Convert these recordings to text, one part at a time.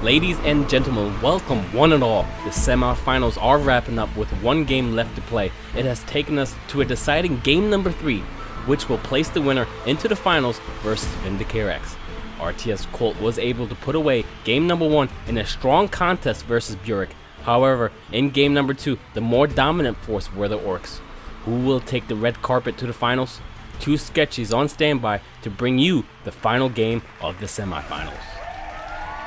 Ladies and gentlemen, welcome one and all. The semifinals are wrapping up with one game left to play. It has taken us to a deciding game number 3, which will place the winner into the finals versus BHURIC. RTS Colt was able to put away game number 1 in a strong contest versus BHURIC. However, in game number 2, the more dominant force were the Orcs. Who will take the red carpet to the finals? 2 sketchies on standby to bring you the final game of the semifinals.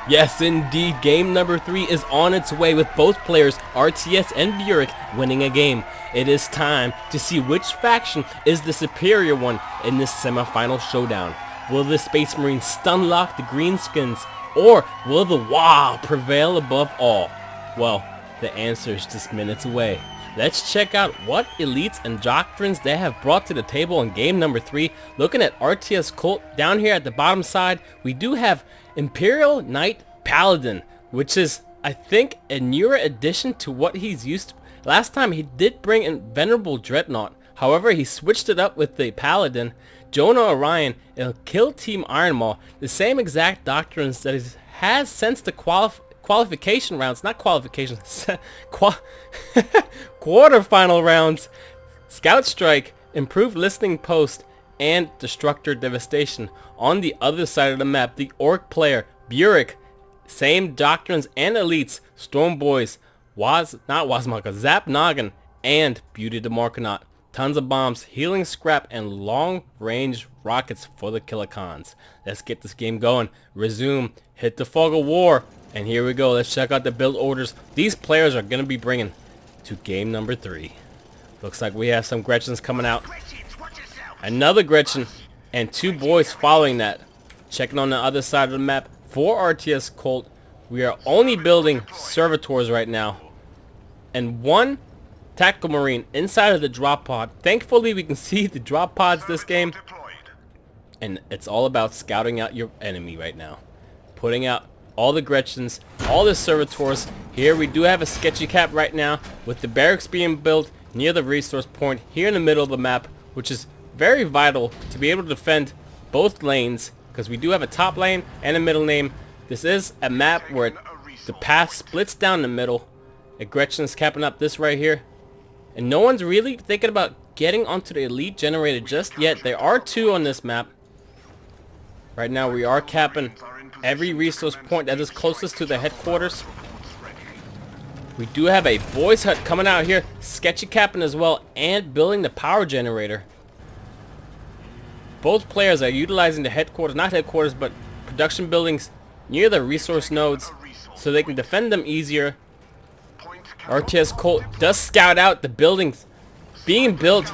Yes, indeed, game number 3 is on its way with both players, RTS and BHURIC, winning a game. It is time to see which faction is the superior one in this semifinal showdown. Will the Space Marines stun lock the Greenskins, or will the WA prevail above all? Well, the answer is just minutes away. Let's check out what elites and doctrines they have brought to the table in game number 3. Looking at RTS Colt down here at the bottom side, we do have Imperial Knight Paladin, which is, I think, a newer addition to what he's used to. Last time he did bring in Venerable Dreadnought. However, he switched it up with the Paladin, Jonah Orion, and Kill Team Iron Maw, the same exact doctrines that he has since the qualification rounds, not qualifications, quarterfinal rounds. Scout Strike, Improved Listening Post, and Destructor Devastation. On the other side of the map, the Orc player, BHURIC, same doctrines and elites, Storm Boys, Zap Noggin, and Beauty the Marconaut. Tons of bombs, healing scrap, and long-range rockets for the Killicons. Let's get this game going. Resume, hit the fog of war, and here we go. Let's check out the build orders these players are going to be bringing to game number 3. Looks like we have some Gretchens coming out. Another Gretchen, and 2 boys following that. Checking on the other side of the map, for RTS Colt, we are only building servitors right now. And 1 tactical marine inside of the drop pod. Thankfully, we can see the drop pods this game. And it's all about scouting out your enemy right now. Putting out all the Gretchens, all the servitors. Here we do have a sketchy cap right now with the barracks being built near the resource point here in the middle of the map, which is very vital to be able to defend both lanes, because we do have a top lane and a middle lane. This is a map where the path splits down the middle. A Gretchen is capping up this right here, and no one's really thinking about getting onto the elite generator just yet. There are 2 on this map. Right now we are capping every resource point that is closest to the headquarters. We do have a boys hut coming out here, sketchy capping as well, and building the power generator. Both players are utilizing the headquarters, not headquarters, but production buildings near the resource nodes so they can defend them easier. RTS Colt does scout out the buildings being built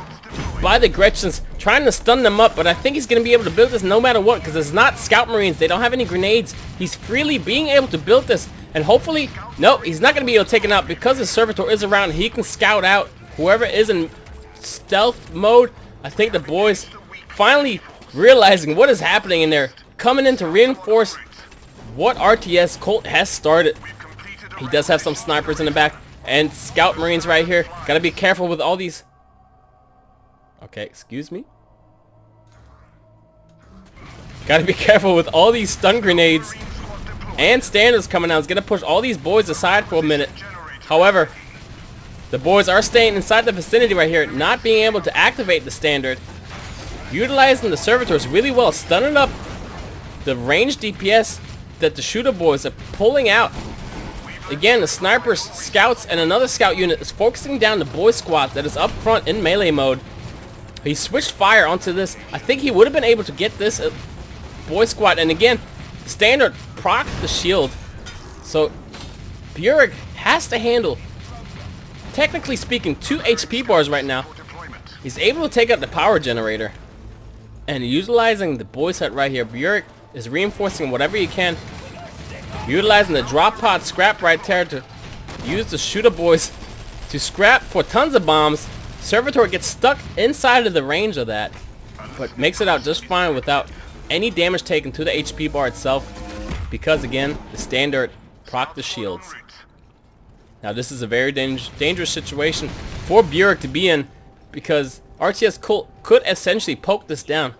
by the Gretchens, trying to stun them up, but I think he's going to be able to build this no matter what, because it's not Scout Marines. They don't have any grenades. He's freely being able to build this, and hopefully, no, he's not going to be able to take it out because the servitor is around. He can scout out whoever is in stealth mode. I think the boys finally realizing what is happening in there, coming in to reinforce what RTS Colt has started. He does have some snipers in the back and Scout Marines right here. Gotta be careful with all these. Okay, excuse me. Gotta be careful with all these stun grenades and standards coming out. It's gonna push all these boys aside for a minute. However, the boys are staying inside the vicinity right here, not being able to activate the standard. Utilizing the servitors really well, stunning up the range DPS that the shooter boys are pulling out. Again, the snipers, scouts, and another scout unit is focusing down the boy squad that is up front in melee mode. He switched fire onto this. I think he would have been able to get this boy squad. And again, standard proc the shield. So BHURIC has to handle, technically speaking, 2 HP bars right now. He's able to take out the power generator. And utilizing the boys hut right here, BHURIC is reinforcing whatever he can. Utilizing the drop pod scrap right there to use the shooter boys to scrap for tons of bombs. Servitor gets stuck inside of the range of that, but makes it out just fine without any damage taken to the HP bar itself, because again, the standard proc the shields. Now this is a very dangerous situation for BHURIC to be in, because RTS Colt could essentially poke this down.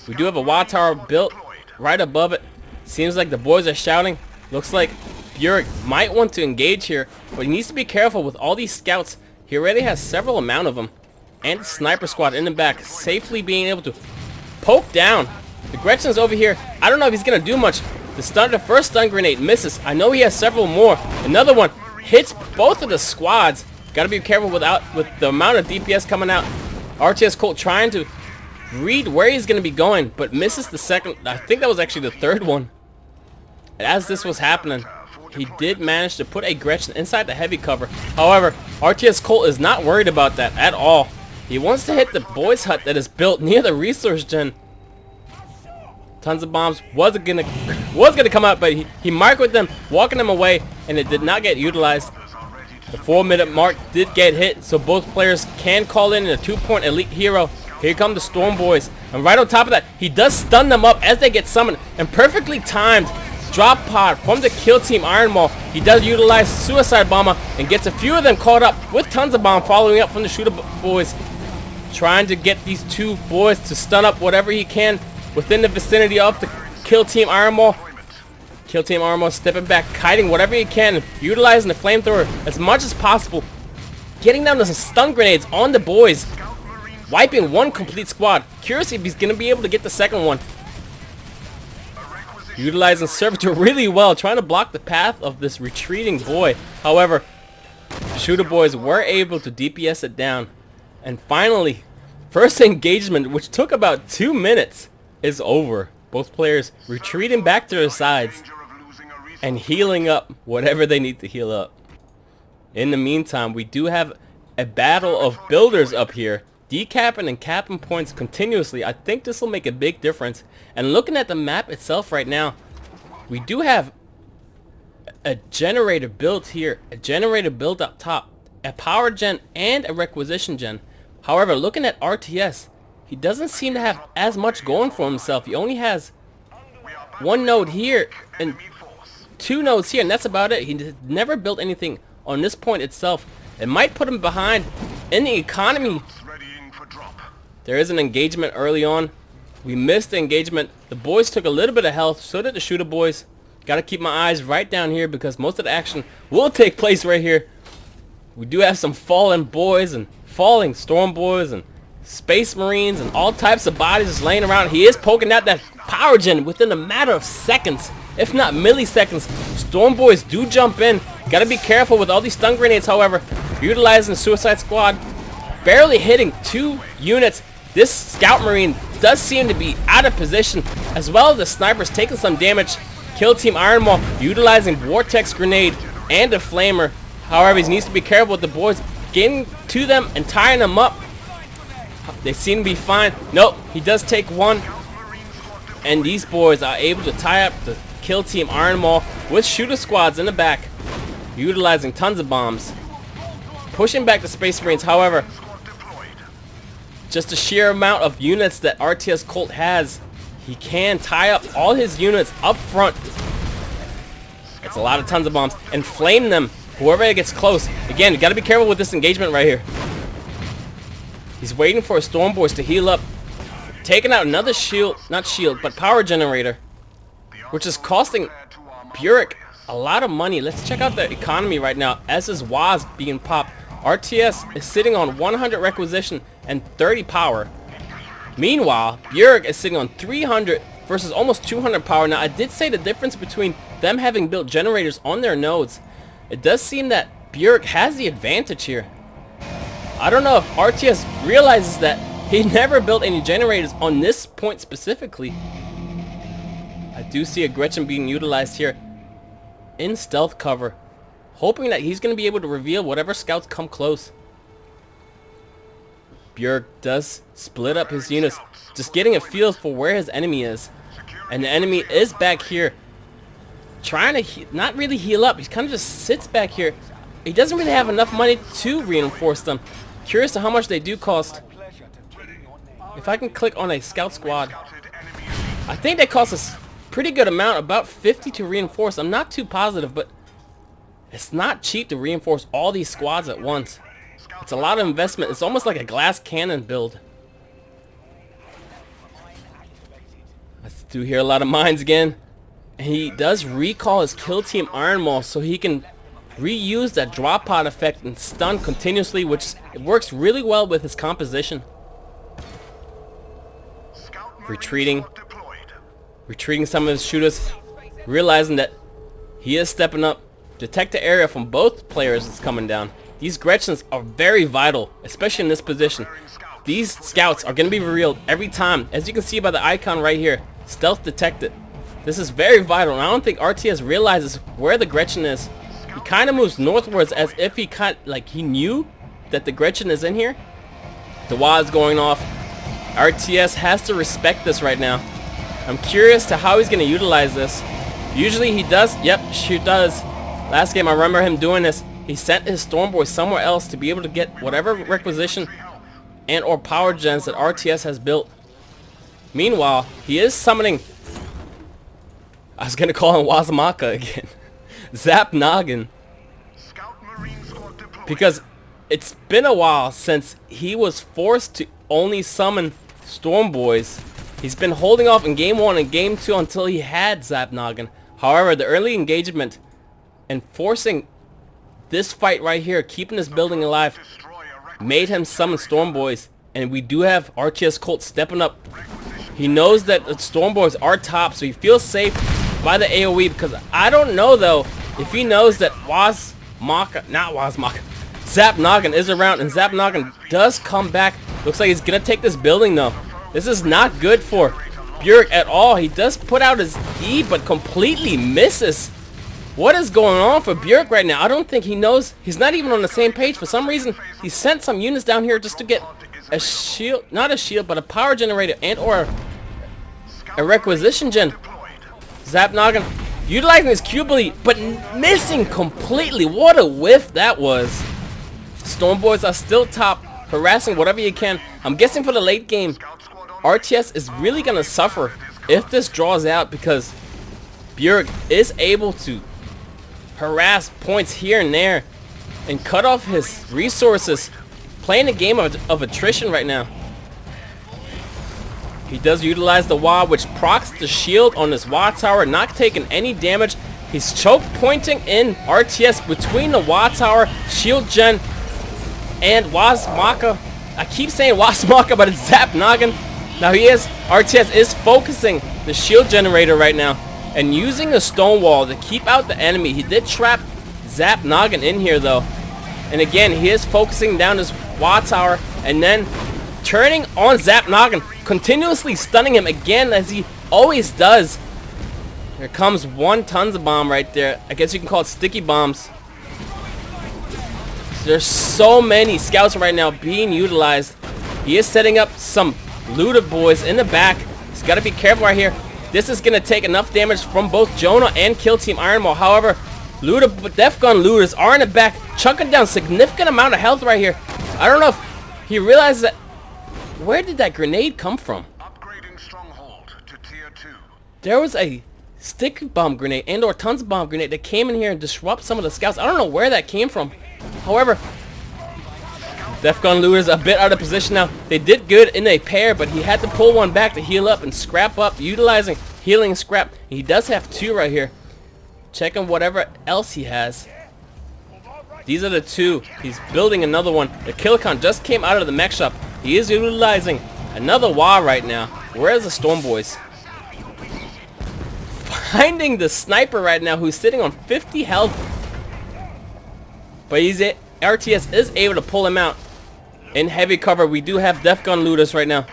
We do have a WA tower built right above it. Seems like the boys are shouting Looks like BHURIC might want to engage here, but he needs to be careful with all these scouts. He already has several amount of them. And the sniper squad in the back, safely being able to poke down. The Gretchen's over here. I don't know if he's going to do much. The first stun grenade misses. I know he has several more. Another one hits both of the squads. Got to be careful with the amount of DPS coming out. RTS Colt trying to read where he's going to be going, but misses the second. I think that was actually the third one. As this was happening, he did manage to put a Gretchen inside the heavy cover. However, RTS Colt is not worried about that at all. He wants to hit the boys' hut that is built near the resource gen. Tons of bombs was gonna come out, but he marked with them, walking them away, and it did not get utilized. The 4-minute mark did get hit, so both players can call in a 2-point elite hero. Here come the Storm Boys, and right on top of that, he does stun them up as they get summoned, and perfectly timed drop pod from the kill team Iron Maul. He does utilize Suicide Bomber and gets a few of them caught up with Tons of Bomb following up from the Shooter Boys, trying to get these two boys to stun up whatever he can within the vicinity of the kill team Iron Maul. Kill team Iron Maul stepping back, kiting whatever he can, utilizing the flamethrower as much as possible, getting down to some stun grenades on the boys, wiping one complete squad. Curious if he's going to be able to get the second one. Utilizing Servitor really well, trying to block the path of this retreating boy. However, Shooter Boys were able to DPS it down. And finally, first engagement, which took about 2 minutes, is over. Both players retreating back to their sides and healing up whatever they need to heal up. In the meantime, we do have a battle of builders up here, decapping and capping points continuously. I think this will make a big difference. And looking at the map itself right now, we do have a generator built here, a generator built up top, a power gen and a requisition gen. However, looking at RTS, he doesn't seem to have as much going for himself. He only has one node here and 2 nodes here, and that's about it. He never built anything on this point itself. It might put him behind in the economy. There is an engagement early on. We missed the engagement. The boys took a little bit of health, so did the Shooter Boys. Got to keep my eyes right down here because most of the action will take place right here. We do have some fallen boys and falling Storm Boys and Space Marines and all types of bodies just laying around. He is poking out that power gen within a matter of seconds, if not milliseconds. Storm Boys do jump in. Got to be careful with all these stun grenades, however. Utilizing the Suicide Squad. Barely hitting 2 units. This Scout Marine does seem to be out of position, as well as the snipers taking some damage. Kill Team Iron Maul utilizing Vortex Grenade and a Flamer. However, he needs to be careful with the boys getting to them and tying them up. They seem to be fine. Nope, he does take one. And these boys are able to tie up the Kill Team Iron Maul with Shooter Squads in the back, utilizing tons of bombs. Pushing back the Space Marines, however, just the sheer amount of units that RTS Colt has, he can tie up all his units up front. It's a lot of tons of bombs. And flame them, whoever gets close. Again, you got to be careful with this engagement right here. He's waiting for his Storm Boys to heal up. Taking out another shield, not shield, but power generator, which is costing BHURIC a lot of money. Let's check out the economy right now as his WAS being popped. RTS is sitting on 100 requisition and 30 power. Meanwhile, BHURIC is sitting on 300 versus almost 200 power. Now, I did say the difference between them having built generators on their nodes. It does seem that BHURIC has the advantage here. I don't know if RTS realizes that he never built any generators on this point specifically. I do see a Gretchen being utilized here in stealth cover, hoping that he's going to be able to reveal whatever scouts come close. BHURIC does split up his units, just getting a feel for where his enemy is. And the enemy is back here, trying to not really heal up. He kind of just sits back here. He doesn't really have enough money to reinforce them. Curious to how much they do cost. If I can click on a scout squad, I think they cost us pretty good amount, about 50 to reinforce. I'm not too positive, but it's not cheap to reinforce all these squads at once. It's a lot of investment. It's almost like a glass cannon build. I do hear a lot of mines again. And he does recall his kill team Iron Maul so he can reuse that drop pod effect and stun continuously, which works really well with his composition. Retreating some of his shooters, realizing that he is stepping up. Detect the area from both players is coming down. These Gretchens are very vital, especially in this position. These scouts are going to be revealed every time, as you can see by the icon right here. Stealth detected. This is very vital, and I don't think RTS realizes where the Gretchen is. He kind of moves northwards as if he knew that the Gretchen is in here. The wall is going off. RTS has to respect this right now. I'm curious to how he's going to utilize this. Usually he does. Yep, she does. Last game I remember him doing this. He sent his Stormboy somewhere else to be able to get whatever requisition and or power gens that RTS has built. Meanwhile, he is summoning, I was going to call him Wazamaka again, Zap Noggin. Because it's been a while since he was forced to only summon Stormboys. He's been holding off in Game 1 and Game 2 until he had Zap Noggin. However, the early engagement and forcing this fight right here, keeping this building alive, made him summon Stormboys. And we do have RTS Colt stepping up. He knows that the Stormboys are top, so he feels safe by the AoE, because I don't know though if he knows that Zap Noggin is around, and Zap Noggin does come back. Looks like he's gonna take this building though. This is not good for BHURIC at all. He does put out his E, but completely misses. What is going on for BHURIC right now? I don't think he knows. He's not even on the same page. For some reason, he sent some units down here just to get a shield, not a shield, but a power generator and or a requisition gen. Zap Noggin utilizing his Q ability, but missing completely. What a whiff that was. Stormboys are still top, harassing whatever you can. I'm guessing for the late game, RTS is really going to suffer if this draws out, because BHURIC is able to harass points here and there and cut off his resources, playing a game of attrition right now. He does utilize the wall, which procs the shield on his wall tower, not taking any damage. He's choke pointing in RTS between the wall tower, shield gen, and Wazamaka. I keep saying Wazamaka, but it's Zap Noggin. Now RTS is focusing the shield generator right now and using a stone wall to keep out the enemy. He did trap Zap Noggin in here though. And again, he is focusing down his wall tower and then turning on Zap Noggin, continuously stunning him again as he always does. Here comes one tons of bomb right there. I guess you can call it sticky bombs. There's so many scouts right now being utilized. He is setting up some looter boys in the back. He's got to be careful right here. This is going to take enough damage from both Jonah and Kill Team Iron Maul. However, Def Gun looters are in the back, chunking down significant amount of health right here. I don't know if he realizes that. Where did that grenade come from? Upgrading stronghold to tier 2. There was a stick bomb grenade and or tons bomb grenade that came in here and disrupt some of the scouts. I don't know where that came from. However, Def Gun looters a bit out of position now. They did good in a pair, but he had to pull one back to heal up and scrap up, utilizing healing scrap. He does have two right here. Checking whatever else he has. These are the two. He's building another one. The Killicon just came out of the mech shop. He is utilizing another wall right now. Where's the Stormboys? Finding the sniper right now, who's sitting on 50 health. But RTS is able to pull him out in heavy cover. We do have Def Gun looters right now.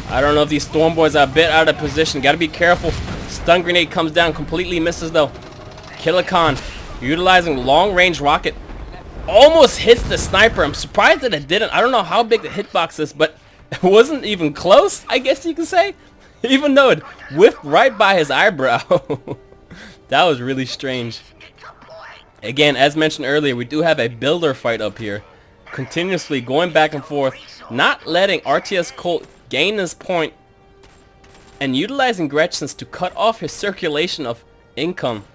I don't know if these Stormboys are a bit out of position. Gotta be careful. Stun grenade comes down, completely misses though. Killicon utilizing long range rocket. Almost hits the sniper. I'm surprised that it didn't. I don't know how big the hitbox is, but it wasn't even close, I guess you could say. Even though it whiffed right by his eyebrow. That was really strange. Again, as mentioned earlier, we do have a builder fight up here. Continuously going back and forth. Not letting RTS Colt gain this point. And utilizing Gretchens to cut off his circulation of income.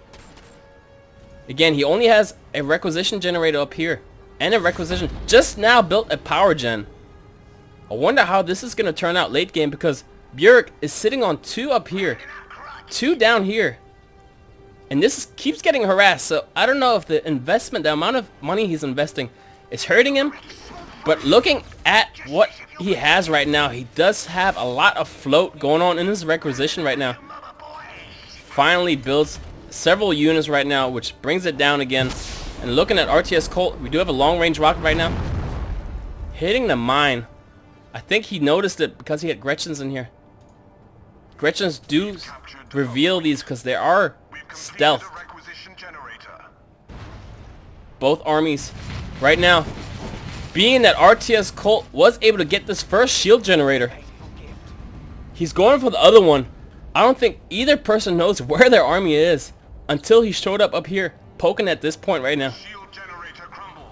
Again, he only has a requisition generator up here. And a requisition. Just now built a power gen. I wonder how this is going to turn out late game, because BHURIC is sitting on 2 up here, 2 down here. And this keeps getting harassed, so I don't know if the investment, the amount of money he's investing is hurting him. But looking at what he has right now, he does have a lot of float going on in his requisition right now. Finally builds several units right now, which brings it down again. And looking at RTS Colt, we do have a long-range rocket right now. Hitting the mine. I think he noticed it because he had Gretchens in here. Gretchens do reveal these because there are stealth. Both armies right now. Being that RTS Colt was able to get this first shield generator, he's going for the other one. I don't think either person knows where their army is until he showed up here, poking at this point right now.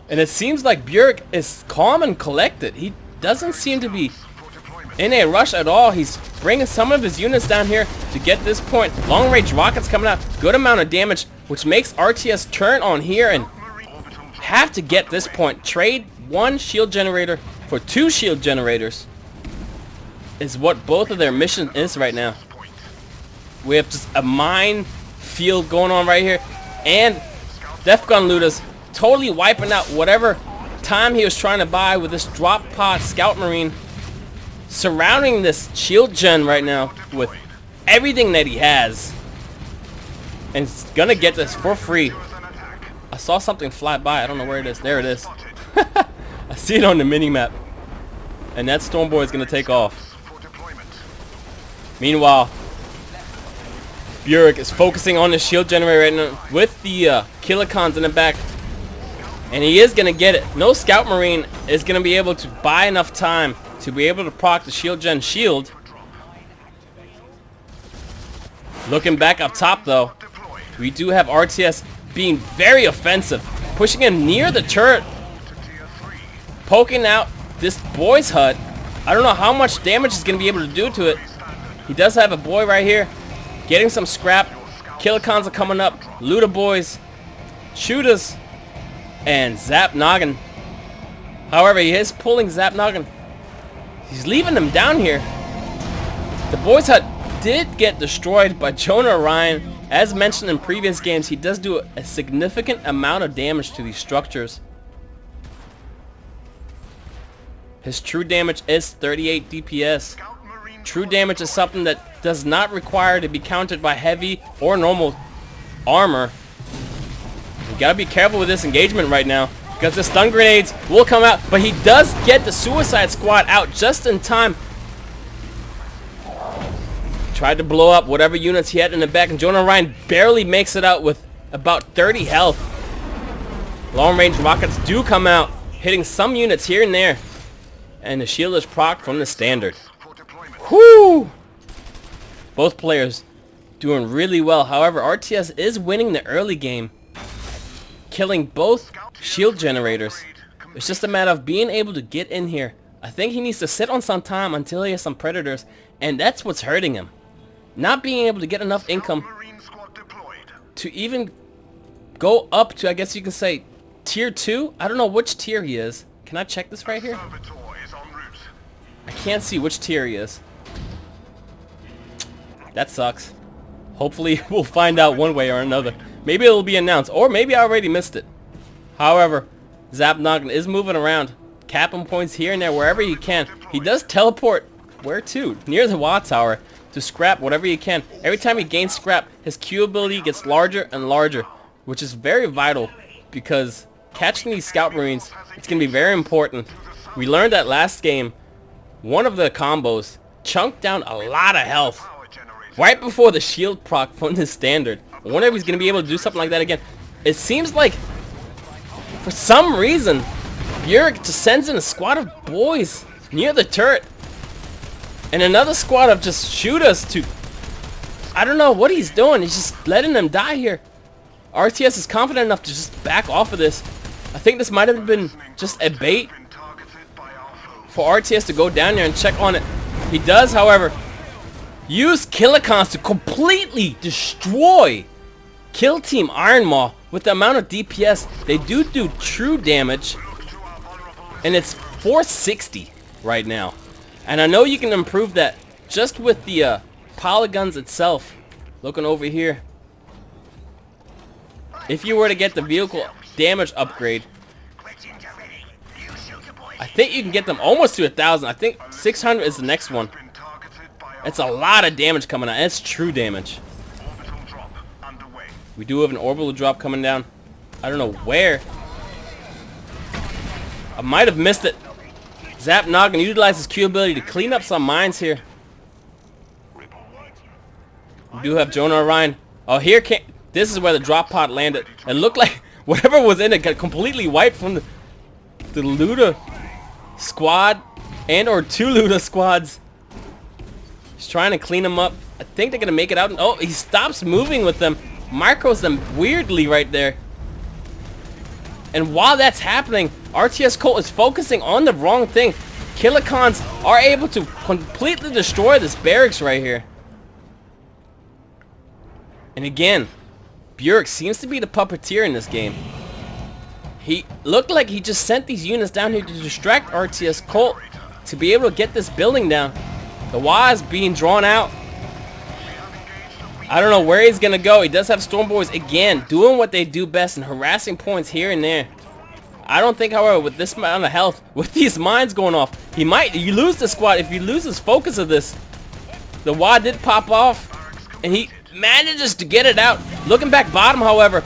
And it seems like BHURIC is calm and collected. He doesn't seem to be in a rush at all. He's bringing some of his units down here to get this point. Long range rockets coming out, good amount of damage, which makes RTS turn on here and have to get this point. Trade 1 shield generator for 2 shield generators is what both of their mission is right now. We have just a mine field going on right here, and Def Gun Looters totally wiping out whatever time he was trying to buy with this drop pod scout marine, surrounding this shield gen right now with everything that he has, and he's gonna get this for free. I saw something fly by. I don't know where it is. There it is. I see it on the mini-map. And that Stormboy is going to take off. Meanwhile, BHURIC is focusing on the shield generator right now with the kilocons in the back. And he is going to get it. No Scout Marine is going to be able to buy enough time to be able to proc the shield gen shield. Looking back up top though, we do have RTS being very offensive, pushing him near the turret, poking out this boy's hut. I don't know how much damage he's going to be able to do to it. He does have a boy right here, getting some scrap. Kilocons are coming up, looter boys, shooters, and Zap Noggin. However, he is pulling Zap Noggin. He's leaving them down here. The boy's hut did get destroyed by Jonah Ryan. As mentioned in previous games, he does do a significant amount of damage to these structures. His true damage is 38 DPS. True damage is something that does not require to be countered by heavy or normal armor. You gotta be careful with this engagement right now, because the stun grenades will come out, but he does get the Suicide Squad out just in time. Tried to blow up whatever units he had in the back, and Jonah Ryan barely makes it out with about 30 health. Long range rockets do come out, hitting some units here and there. And the shield is proc from the standard. Whoo! Both players doing really well. However, RTS is winning the early game, killing both shield generators. It's just a matter of being able to get in here. I think he needs to sit on some time until he has some predators, and that's what's hurting him. Not being able to get enough income to even go up to, I guess you can say, tier 2. I don't know which tier he is. Can I check this right here? I can't see which tier he is. That sucks. Hopefully we'll find out one way or another. Maybe it'll be announced, or maybe I already missed it. However, Zap Noggin is moving around, capping points here and there wherever he can. He does teleport, where to? Near the Watt Tower, to scrap whatever he can. Every time he gains scrap, his Q ability gets larger and larger, which is very vital, because catching these Scout Marines, it's going to be very important. We learned that last game, one of the combos chunked down a lot of health right before the shield proc from the standard. I wonder if he's going to be able to do something like that again. It seems like, for some reason, BHURIC just sends in a squad of boys near the turret, and another squad of just shooters to... I don't know what he's doing. He's just letting them die here. RTS is confident enough to just back off of this. I think this might have been just a bait for RTS to go down there and check on it. He does, however, use kilocons to completely destroy Kill Team Iron Maw with the amount of DPS. They do true damage, and it's 460 right now. And I know you can improve that just with the polygons itself. Looking over here, if you were to get the vehicle damage upgrade, I think you can get them almost to 1,000. I think 600 is the next one. It's a lot of damage coming out. It's true damage. We do have an orbital drop coming down. I don't know where. I might have missed it. Zap Noggin utilizes Q ability to clean up some mines here. We do have Jonah Orion. Oh, here came. This is where the drop pod landed. It looked like whatever was in it got completely wiped from the Luda squad and or 2 Luda squads. He's trying to clean them up. I think they're gonna make it out. Oh, he stops moving with them. Micros them weirdly right there. And while that's happening, RTS Colt is focusing on the wrong thing. Killicons are able to completely destroy this barracks right here. And again, BHURIC seems to be the puppeteer in this game. He looked like he just sent these units down here to distract RTS Colt to be able to get this building down. The Y is being drawn out. I don't know where he's gonna go. He does have Storm Boys again, doing what they do best and harassing points here and there. I don't think, however, with this amount of health, with these mines going off, you lose the squad. If you lose his focus of this, the Y did pop off, and he manages to get it out. Looking back bottom, however,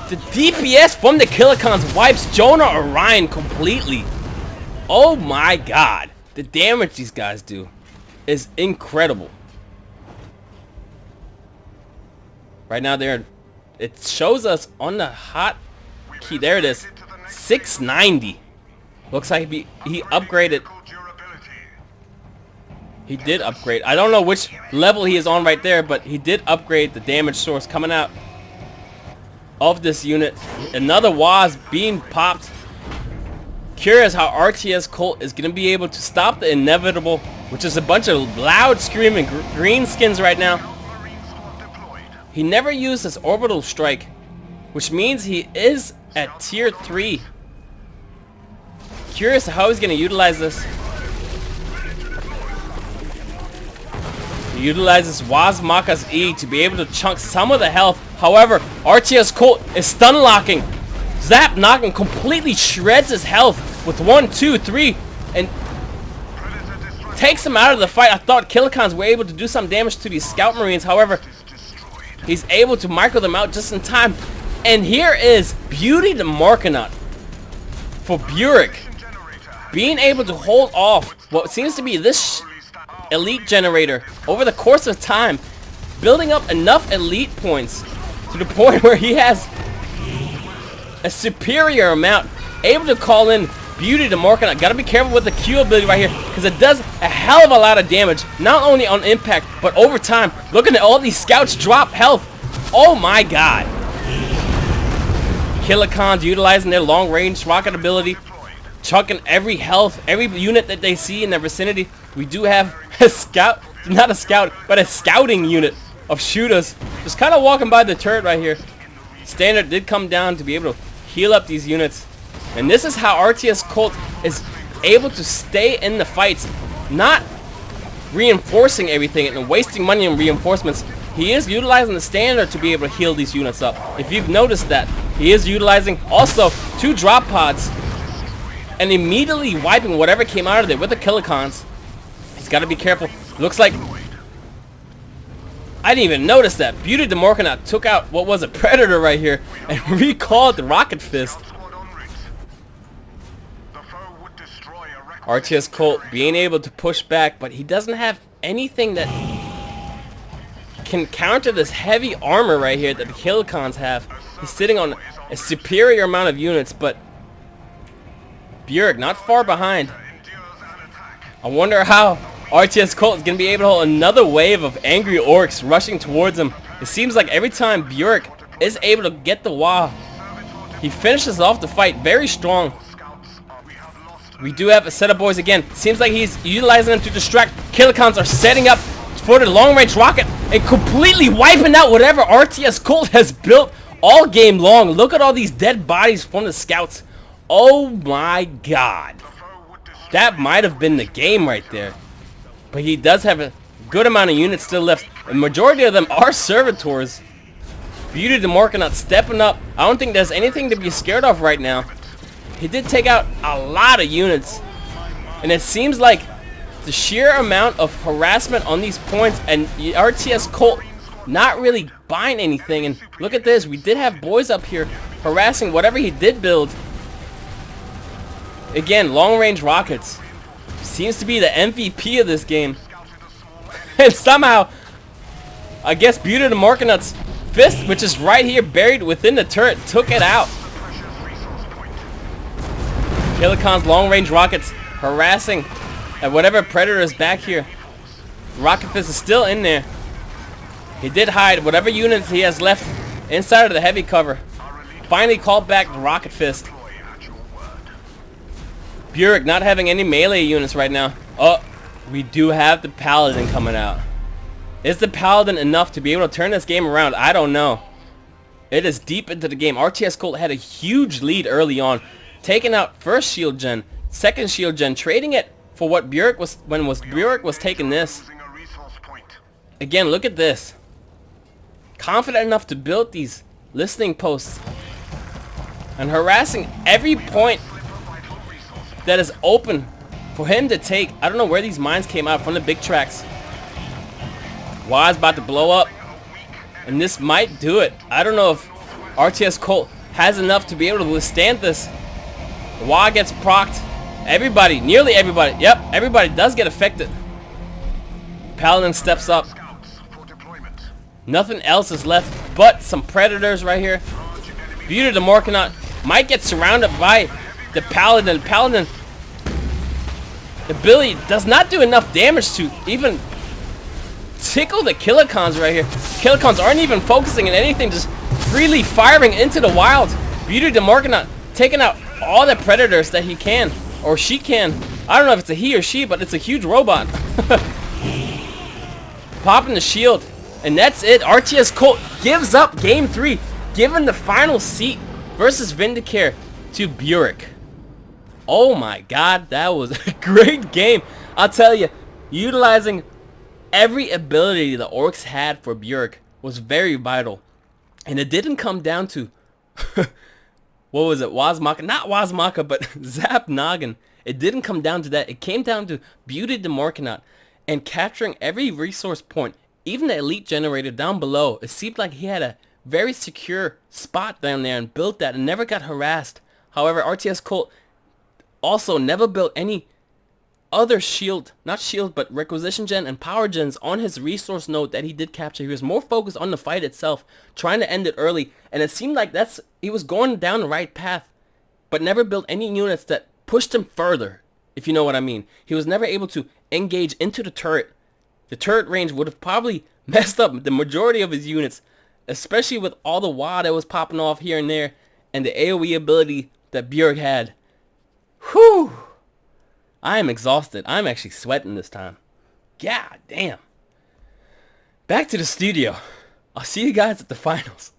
the DPS from the Killicons wipes Jonah Orion completely. Oh my god. The damage these guys do is incredible. Right now, it shows us on the hot key. There it is. 690. Looks like he upgraded. He did upgrade. I don't know which level he is on right there, but he did upgrade the damage source coming out of this unit. Another WAS being popped. Curious how RTS Colt is going to be able to stop the inevitable, which is a bunch of loud screaming green skins right now. He never used his orbital strike, which means he is at tier 3. Curious how he's going to utilize this. He utilizes Wazmaka's E to be able to chunk some of the health. However, RTS Colt is stun locking. Zap Noggin completely shreds his health with 1, 2, 3 and takes him out of the fight. I thought Killicons were able to do some damage to these Scout Marines. However, he's able to micro them out just in time. And here is Beauty the Morkanaut for BHURIC, being able to hold off what seems to be this elite generator over the course of time, building up enough elite points to the point where he has a superior amount, able to call in Beauty the Morkanaut. Gotta be careful with the Q ability right here, because it does a hell of a lot of damage, not only on impact, but over time. Looking at all these scouts drop health. Oh my god. Killicons utilizing their long range rocket ability, chucking every health, every unit that they see in their vicinity. We do have a scout, not a scout, but a scouting unit of shooters just kind of walking by the turret right here. Standard did come down to be able to heal up these units. And this is how RTS Colt is able to stay in the fights, not reinforcing everything and wasting money on reinforcements. He is utilizing the standard to be able to heal these units up. If you've noticed that, he is utilizing also 2 drop pods and immediately wiping whatever came out of there with the Killicons. He's got to be careful. Looks like I didn't even notice that Beauty the Morkanaut took out what was a Predator right here and recalled the Rocket Fist. RTS Colt being able to push back, but he doesn't have anything that can counter this heavy armor right here that the Killicons have. He's sitting on a superior amount of units, but BHURIC not far behind. I wonder how RTS Colt is going to be able to hold another wave of angry orcs rushing towards him. It seems like every time BHURIC is able to get the wah, he finishes off the fight very strong. We do have a set of boys again. Seems like he's utilizing them to distract. Killicons are setting up for the long-range rocket and completely wiping out whatever RTS Colt has built all game long. Look at all these dead bodies from the scouts. Oh my god. That might have been the game right there. But he does have a good amount of units still left. The majority of them are servitors. Beauty the Morkanaut stepping up. I don't think there's anything to be scared of right now. He did take out a lot of units. And it seems like the sheer amount of harassment on these points and RTS Colt not really buying anything. And look at this. We did have boys up here harassing whatever he did build. Again, long-range rockets. Seems to be the MVP of this game. And somehow, I guess Beauty the Morkanaut's fist, which is right here buried within the turret, took it out. Killicon's long-range rockets harassing at whatever predator is back here. Rocket Fist is still in there. He did hide whatever units he has left inside of the heavy cover. Finally called back the Rocket Fist. BHURIC not having any melee units right now. Oh, we do have the Paladin coming out. Is the Paladin enough to be able to turn this game around? I don't know. It is deep into the game. RTS Colt had a huge lead early on, taking out first shield gen, second shield gen, trading it for what BHURIC was when BHURIC was taking this. Again, look at this. Confident enough to build these listening posts and harassing every point that is open for him to take. I don't know where these mines came out from, the big tracks. Waz about to blow up, and this might do it. I don't know if RTS Colt has enough to be able to withstand this. Wah gets procced. Everybody, nearly everybody, yep, everybody does get affected. Paladin steps up. Nothing else is left but some predators right here. Beauty the Morkanaut might get surrounded by the Paladin. Paladin ability does not do enough damage to even tickle the Killicons right here. Killicons aren't even focusing on anything, just freely firing into the wild. Beauty the Morkanaut taking out all the predators that he can, or she can. I don't know if it's a he or she, but it's a huge robot. Popping the shield, and that's it. RTS Colt gives up game 3, giving the final seat versus Vindicare to BHURIC. Oh my god, that was a great game. I'll tell you, utilizing every ability the Orcs had for BHURIC was very vital. And it didn't come down to what was it, Wazmaka? Not Wazmaka, but Zap Noggin. It didn't come down to that. It came down to Beauty the Morkanaut and capturing every resource point, even the elite generator down below. It seemed like he had a very secure spot down there and built that and never got harassed. However, RTS Colt also never built any other shield, not shield, but requisition gen and power gens on his resource node that he did capture. He was more focused on the fight itself, trying to end it early, and it seemed like he was going down the right path, but never built any units that pushed him further, if you know what I mean. He was never able to engage into the turret. The turret range would have probably messed up the majority of his units, especially with all the WA that was popping off here and there, and the AoE ability that BHURIC had. Whew! I am exhausted. I'm actually sweating this time. God damn. Back to the studio. I'll see you guys at the finals.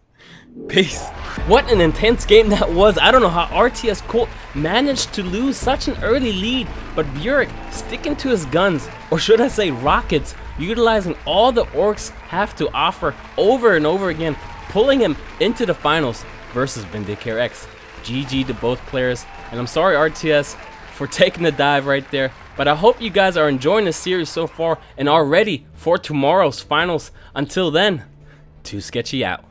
Peace. What an intense game that was. I don't know how RTS Colt managed to lose such an early lead, but BHURIC sticking to his guns, or should I say rockets, utilizing all the Orcs have to offer over and over again, pulling him into the finals versus Vindicare X. GG to both players, and I'm sorry RTS for taking the dive right there, but I hope you guys are enjoying the series so far and are ready for tomorrow's finals. Until then, Too Sketchy out.